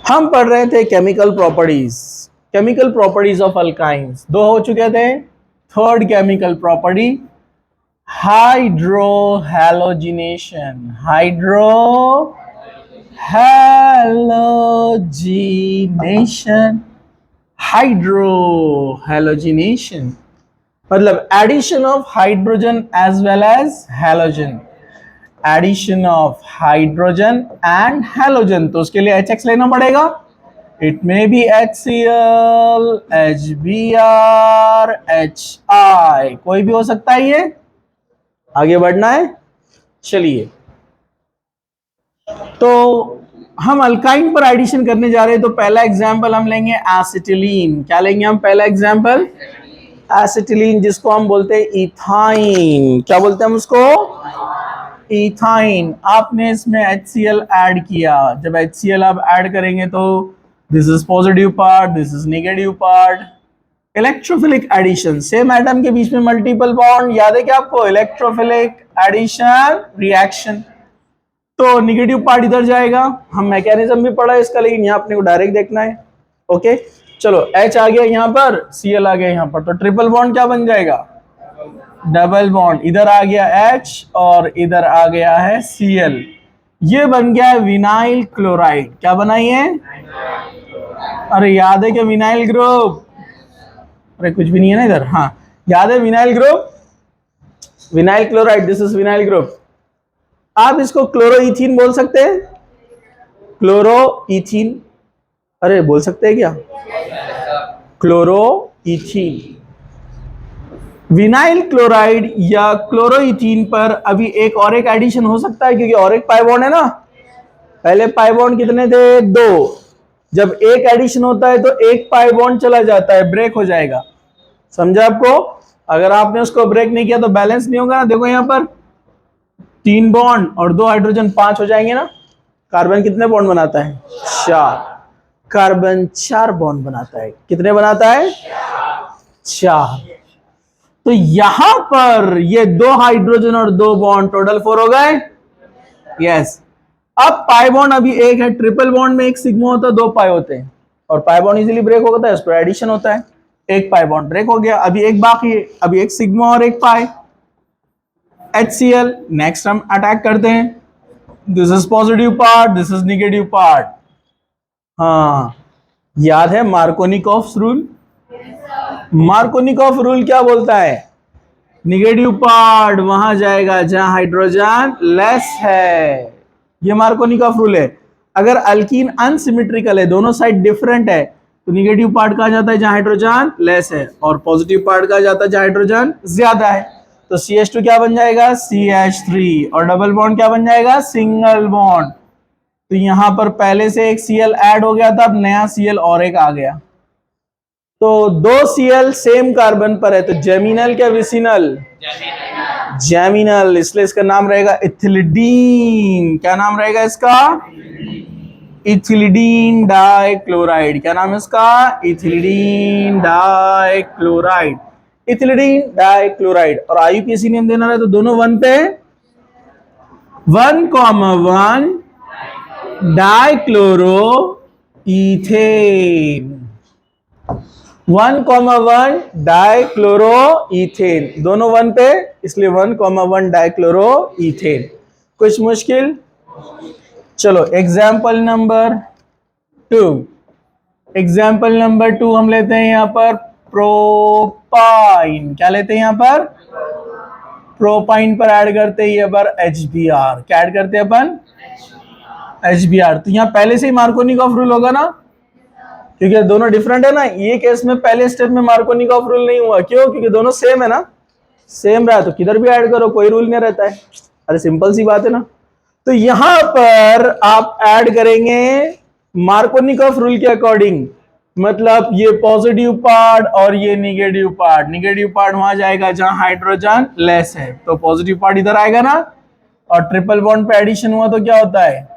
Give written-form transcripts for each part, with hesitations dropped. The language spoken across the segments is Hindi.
हम पढ़ रहे थे केमिकल प्रॉपर्टीज ऑफ अल्काइंस। दो हो चुके थे। Third chemical property hydrohalogenation. Hydrohalogenation मतलब addition of hydrogen as well as halogen. Addition of hydrogen and halogen, तो उसके लिए HX लेना पड़ेगा। It may be HCl, HBr, HI, कोई भी हो सकता है। ये आगे बढ़ना है। चलिए, तो हम अल्काइन पर एडिशन करने जा रहे हैं। तो पहला एग्जांपल हम लेंगे एसिटिलीन। क्या लेंगे हम? पहला एग्जांपल एसिटिलीन, जिसको हम बोलते हैं इथाइन। क्या बोलते हैं हम उसको? इथाइन। आपने इसमें HCl ऐड किया। जब HCl आप ऐड करेंगे तो this is positive part, this is negative part. Electrophilic addition, same atom के बीच में मल्टीपल बॉन्ड, याद है क्या आपको? Electrophilic addition reaction. तो नेगेटिव पार्ट इधर जाएगा। हम मैकेनिज्म भी पढ़ा है इसका, लेकिन यहाँ अपने को डायरेक्ट देखना है। ओके, चलो H आ गया यहाँ पर, Cl आ गया यहाँ पर, तो ट्रिपल बॉन्ड क्या बन जाएगा? Double bond. इधर आ गया H और इधर आ गया है Cl। ये बन गया है विनाइल क्लोराइड। क्या बनाई है? अरे याद है क्या विनाइल ग्रुप? अरे कुछ भी नहीं है ना इधर। हाँ, याद है vinyl group, vinyl chloride, this is vinyl group. आप इसको क्लोरोइथीन बोल सकते हैं। क्लोरोइथीन, अरे बोल सकते हैं क्या? क्लोरोइथीन। विनाइल क्लोराइड या क्लोरोइथीन पर अभी एक एडिशन हो सकता है, क्योंकि और एक पाई बॉन्ड है ना। पहले पाई बॉन्ड कितने थे? 2। जब एक एडिशन होता है तो एक पाई बॉन्ड चला जाता है, ब्रेक हो जाएगा। समझा आपको? अगर आपने उसको ब्रेक नहीं किया तो बैलेंस नहीं होगा ना। देखो यहाँ पर 3 बॉन्ड और 2 हाइड्रोजन, 5 हो जाएंगे ना। कार्बन कितने बॉन्ड बनाता है? 4। कार्बन 4 बॉन्ड बनाता है। कितने बनाता है? 4। तो यहां पर ये 2 हाइड्रोजन और 2 बॉन्ड, टोटल 4 हो गए। यस। अब पाई बॉन्ड अभी एक है। ट्रिपल बॉन्ड में एक सिग्मा होता है, 2 पाई होते हैं, और पाई बॉन्ड इजीली ब्रेक होता है, उस पर एडिशन होता है। एक पाई बॉन्ड ब्रेक हो गया, अभी एक बाकी है। अभी एक सिग्मा और एक पाई। HCl नेक्स्ट हम अटैक करते हैं। This is positive part, this is negative part. हाँ, याद है मार्कोनिकॉफ रूल? मार्कोनिकॉफ रूल क्या बोलता है? नेगेटिव पार्ट वहां जाएगा जहां हाइड्रोजन लेस है। ये मार्कोनिकॉफ रूल है। अगर अल्कीन अनसिमेट्रिकल है, दोनों साइड डिफरेंट है, तो नेगेटिव पार्ट कहा जाता है जहां हाइड्रोजन लेस है, और पॉजिटिव पार्ट कहा जाता है जहां हाइड्रोजन ज्यादा है। तो CH2 क्या बन जाएगा? CH3। और डबल बॉन्ड क्या बन जाएगा? Single bond. तो यहां पर पहले से एक Cl ऐड हो गया था, अब नया Cl और एक आ गया। तो 2 Cl सेम कार्बन पर है, तो जेमिनल क्या विसिनल? जेमिनल। इसलिए इसका नाम रहेगा इथिलिडीन। क्या नाम रहेगा इसका? इथिलिडीन डाइक्लोराइड। क्या नाम है इसका? इथिलिडीन डाइक्लोराइड। इथिलिडीन डाइक्लोराइड। और IUPAC नेम देना है तो दोनों 1 पे 1,1 डाइक्लोरो इथेन। 1,1 डाइक्लोरो इथेन, दोनों 1 पे, इसलिए 1,1 डाइक्लोरो इथेन। कुछ मुश्किल? चलो एग्जाम्पल नंबर 2। एग्जाम्पल नंबर 2 हम लेते हैं यहां पर प्रोपाइन। क्या लेते हैं यहां पर? प्रोपाइन पर ऐड करते हैं ये बार HBr। क्या ऐड करते हैं अपन? HBr। तो यहां पहले से ही मार्कोनिकॉफ रूल होगा ना, क्योंकि दोनों डिफरेंट है ना। ये केस में पहले स्टेप में मार्कोनिकॉफ रूल नहीं हुआ। क्यों? क्योंकि दोनों सेम है ना। सेम रहा तो किधर भी ऐड करो, कोई रूल नहीं रहता है। अरे सिंपल सी बात है ना। तो यहां पर आप ऐड करेंगे मार्कोनिकॉफ रूल के अकॉर्डिंग, मतलब ये पॉजिटिव पार्ट और ये निगेटिव पार्ट। निगेटिव पार्ट वहां जाएगा जहां हाइड्रोजन लेस है, तो पॉजिटिव पार्ट इधर आएगा ना। और ट्रिपल बॉन्ड पे एडिशन हुआ तो क्या होता है?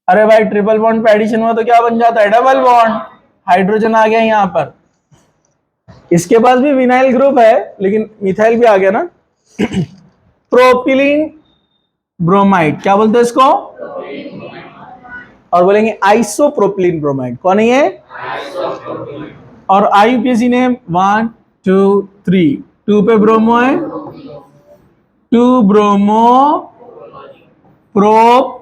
अरे भाई ट्रिपल बॉन्ड पे एडिशन हुआ तो क्या बन जाता है? Double bond. हाइड्रोजन आ गया यहां पर। इसके पास भी विनाइल ग्रुप है, लेकिन मिथाइल भी आ गया ना। Propylene bromide. क्या बोलते हैं इसको? और बोलेंगे आइसोप्रोपिलीन ब्रोमाइड। कौन है ये? और IUPAC नेम 1 2 3, 2 पे ब्रोमो है, 2 ब्रोमो प्रोप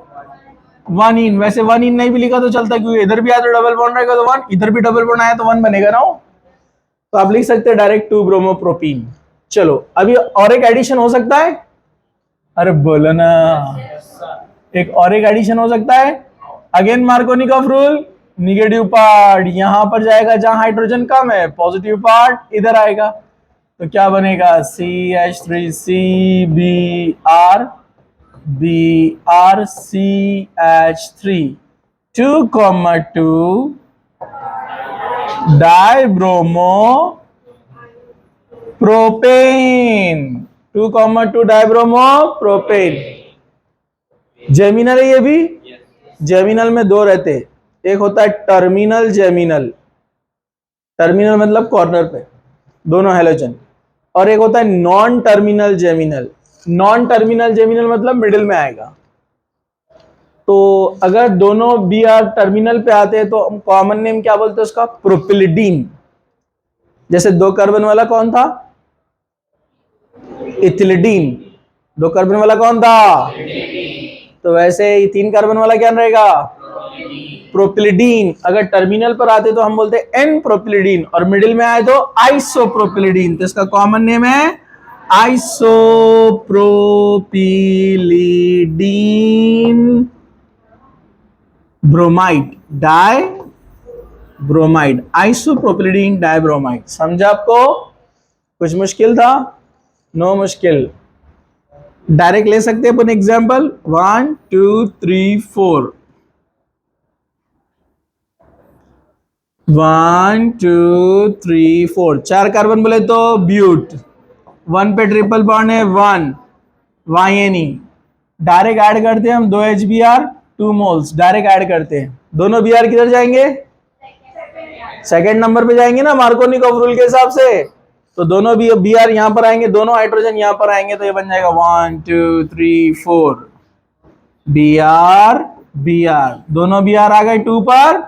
1 इन। वैसे 1 इन नहीं भी लिखा तो चलता, क्योंकि इधर भी आया तो डबल बॉन्ड रहेगा तो 1, इधर भी डबल बॉन्ड आया तो 1 बनेगा ना। तो आप लिख सकते हैं डायरेक्ट 2 ब्रोमो प्रोपीन। चलो अभी और एक एडिशन हो सकता है, अरे बोलो ना, एक और एक एडिशन हो सकता है। Again Markovnikov rule, negative part यहां पर जाएगा जहां हाइड्रोजन कम है, पॉजिटिव पार्ट इधर आएगा। तो क्या बनेगा? CH3CBr BrCH3 2,2 dibromo propane, 2,2 dibromo propane. Geminal है ये भी। जेमिनल में दो रहते, एक होता है टर्मिनल जेमिनल, टर्मिनल मतलब कॉर्नर पे दोनों हेलोजन, और एक होता है non terminal geminal. Non terminal geminal मतलब मिडिल में आएगा। तो अगर दोनों Br टर्मिनल पे आते हैं तो कॉमन नेम क्या बोलते हैं उसका? प्रोपिलिडीन। जैसे 2 कार्बन वाला कौन था? इथिलिडीन। 2 कार्बन वाला कौन था? तो वैसे 3 कार्बन वाला क्या रहेगा? प्रोपिलिडीन। अगर टर्मिनल पर आते तो हम बोलते एन प्रोपिलिडीन, और मिडिल में आए तो आइसोप्रोपिलिडीन। तो इसका कॉमन नेम है आइसोप्रोपिलिडीन ब्रोमाइड, डाई ब्रोमाइड, आइसोप्रोपिलिडीन डाइब्रोमाइड। समझा आपको? कुछ मुश्किल था? नो मुश्किल, डायरेक्ट ले सकते हैं अपन एग्जांपल। 1 2 3 4, 1 2 3 4, 4 कार्बन बोले तो ब्यूट, 1 पे ट्रिपल बॉन्ड है 1 YNE। डायरेक्ट ऐड करते हैं हम 2 HBr 2 मोल्स, डायरेक्ट ऐड करते हैं। दोनों Br किधर जाएंगे? सेकेंड नंबर पे जाएंगे ना मार्कोनिकॉफ रूल के हिसाब से। तो दोनों Br यहां पर आएंगे, दोनों हाइड्रोजन यहां पर आएंगे, तो ये बन जाएगा 1 2 3 4 Br Br। दोनों Br आ गए 2 पर,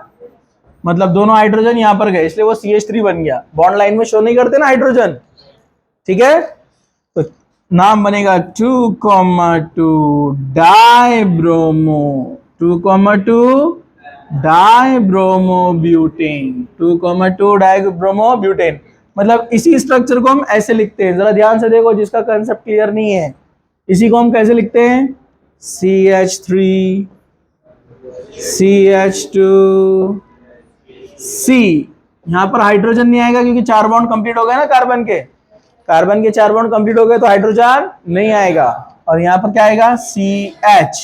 मतलब दोनों हाइड्रोजन यहां पर गए, इसलिए वो CH3 बन गया। बॉन्ड लाइन में शो नहीं करते ना हाइड्रोजन, ठीक है। तो नाम बनेगा 2,2 dibromo, 2,2 dibromo butane, 2,2 dibromo butane. मतलब इसी स्ट्रक्चर को हम ऐसे लिखते हैं, जरा ध्यान से देखो जिसका कंसेप्ट क्लियर नहीं है। इसी को हम कैसे लिखते हैं? CH3 CH2 C। यहां पर हाइड्रोजन नहीं आएगा क्योंकि 4 बॉन्ड कंप्लीट हो गए ना कार्बन के। कार्बन के 4 बॉन्ड कंप्लीट हो गए तो हाइड्रोजन नहीं आएगा, और यहां पर क्या आएगा? CH।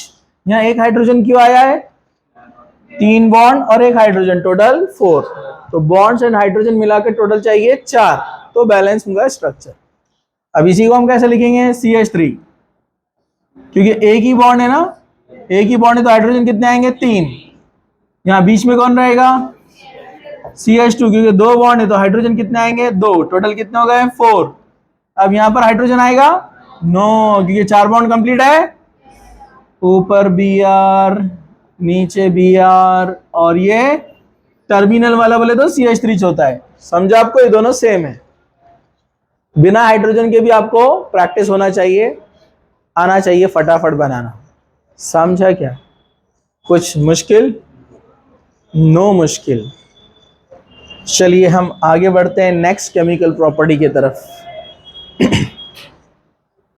यहां एक हाइड्रोजन क्यों आया है? 3 बॉन्ड और एक हाइड्रोजन, टोटल 4। तो बॉन्ड्स एंड हाइड्रोजन मिलाकर टोटल चाहिए 4, तो बैलेंस होगा स्ट्रक्चर। अब इसी को हम कैसे लिखेंगे? CH3, क्योंकि एक ही बॉन्ड है ना, एक ही बॉन्ड है तो हाइड्रोजन कितने आएंगे? 3। यहां बीच में कौन रहेगा? CH2, क्योंकि 2 बॉन्ड है तो हाइड्रोजन कितने आएंगे? 2, टोटल कितने हो गए? 4। अब यहां पर हाइड्रोजन आएगा? नो, क्योंकि 4 बॉन्ड कंप्लीट है। ऊपर Br, नीचे Br, और ये टर्मिनल वाला बोले तो CH3 होता है। समझा आपको? ये दोनों सेम है। बिना हाइड्रोजन के भी आपको प्रैक्टिस होना चाहिए, आना चाहिए फटाफट बनाना। समझा क्या? कुछ मुश्किल? नो मुश्किल। चलिए हम आगे बढ़ते हैं नेक्स्ट केमिकल प्रॉपर्टी की तरफ।